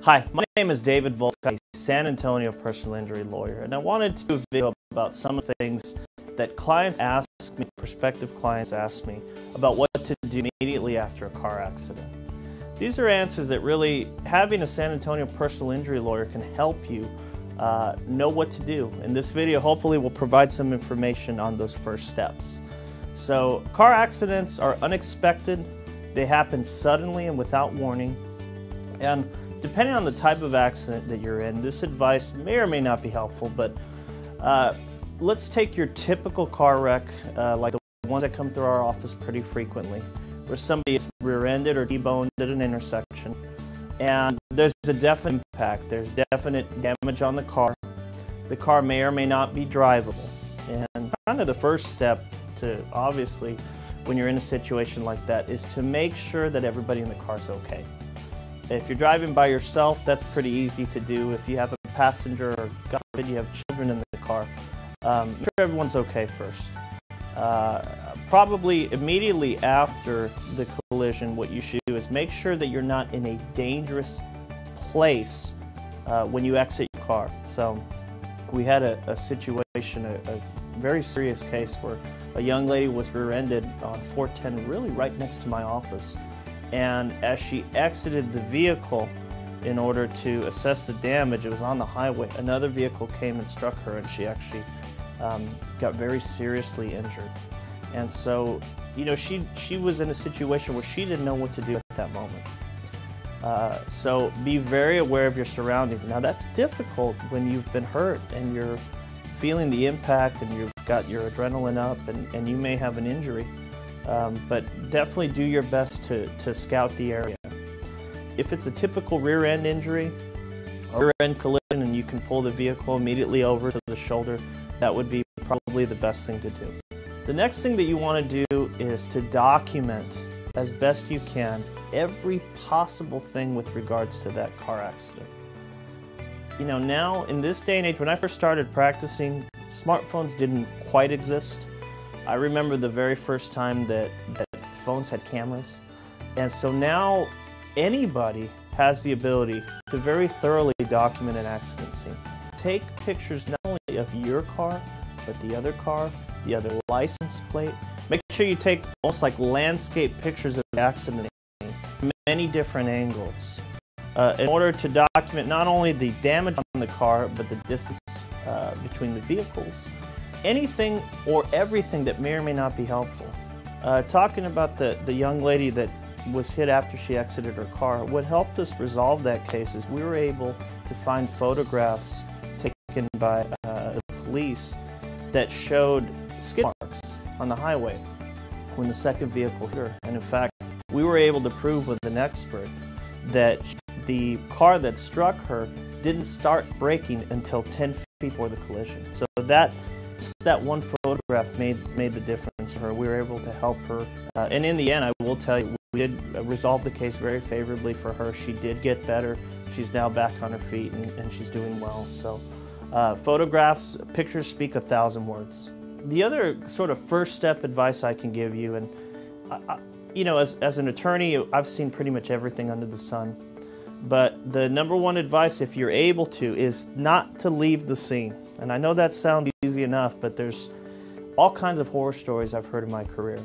Hi, my name is David Volk. I'm a San Antonio personal injury lawyer, and I wanted to do a video about some of the things that clients ask me, prospective clients ask me, about what to do immediately after a car accident. These are answers that really, having a San Antonio personal injury lawyer can help you know what to do. And this video hopefully will provide some information on those first steps. So, car accidents are unexpected. They happen suddenly and without warning. And depending on the type of accident that you're in, this advice may or may not be helpful, but let's take your typical car wreck, like the ones that come through our office pretty frequently, where somebody is rear-ended or T-boned at an intersection, and there's a definite impact, there's definite damage on the car. The car may or may not be drivable, and kind of the first step to, obviously, when you're in a situation like that, is to make sure that everybody in the car is okay. If you're driving by yourself, that's pretty easy to do. If you have a passenger or, God forbid, you have children in the car, make sure everyone's okay first. Probably immediately after the collision, what you should do is make sure that you're not in a dangerous place when you exit your car. So we had a situation, a very serious case where a young lady was rear-ended on 410, really right next to my office. And as she exited the vehicle in order to assess the damage, it was on the highway, another vehicle came and struck her, and she actually got very seriously injured. And so, you know, she was in a situation where she didn't know what to do at that moment. So be very aware of your surroundings. Now that's difficult when you've been hurt and you're feeling the impact and you've got your adrenaline up and you may have an injury. But definitely do your best to scout the area. If it's a typical rear-end injury or rear-end collision and you can pull the vehicle immediately over to the shoulder, that would be probably the best thing to do. The next thing that you want to do is to document as best you can every possible thing with regards to that car accident. You know, now in this day and age, when I first started practicing, smartphones didn't quite exist. I remember the very first time that phones had cameras. And so now anybody has the ability to very thoroughly document an accident scene. Take pictures not only of your car, but the other car, the other license plate. Make sure you take almost like landscape pictures of the accident from many different angles in order to document not only the damage on the car, but the distance between the vehicles. Anything or everything that may or may not be helpful. Talking about the young lady that was hit after she exited her car, what helped us resolve that case is we were able to find photographs taken by the police that showed skid marks on the highway when the second vehicle hit her. And in fact, we were able to prove with an expert that the car that struck her didn't start braking until 10 feet before the collision. So that one photograph made the difference for her. We were able to help her. And in the end, I will tell you, we did resolve the case very favorably for her. She did get better. She's now back on her feet and she's doing well. So photographs, pictures speak 1,000 words. The other sort of first step advice I can give you, and you know, as an attorney, I've seen pretty much everything under the sun. But the number one advice, if you're able to, is not to leave the scene. And I know that sounds easy enough, but there's all kinds of horror stories I've heard in my career.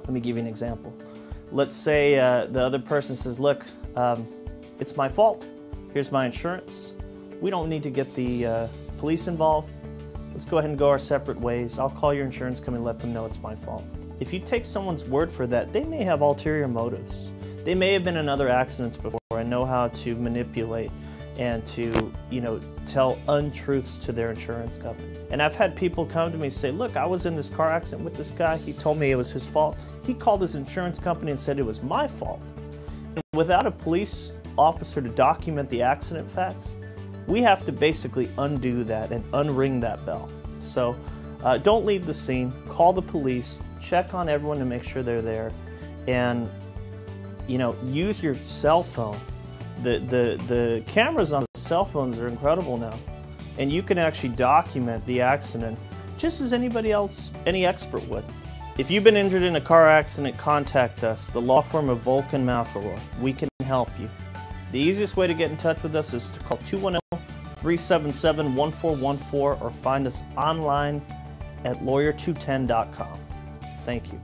Let me give you an example. Let's say the other person says, look, it's my fault. Here's my insurance. We don't need to get the police involved. Let's go ahead and go our separate ways. I'll call your insurance company and let them know it's my fault. If you take someone's word for that, they may have ulterior motives. They may have been in other accidents before and know how to manipulate and to, you know, tell untruths to their insurance company. And I've had people come to me and say, look, I was in this car accident with this guy. He told me it was his fault. He called his insurance company and said it was my fault. And without a police officer to document the accident facts, we have to basically undo that and unring that bell. So don't leave the scene. Call the police. Check on everyone to make sure they're there. And, you know, use your cell phone. The cameras on cell phones are incredible now, and you can actually document the accident just as anybody else, any expert would. If you've been injured in a car accident, contact us, the law firm of Volk & McElroy. We can help you. The easiest way to get in touch with us is to call 210-377-1414 or find us online at lawyer210.com. Thank you.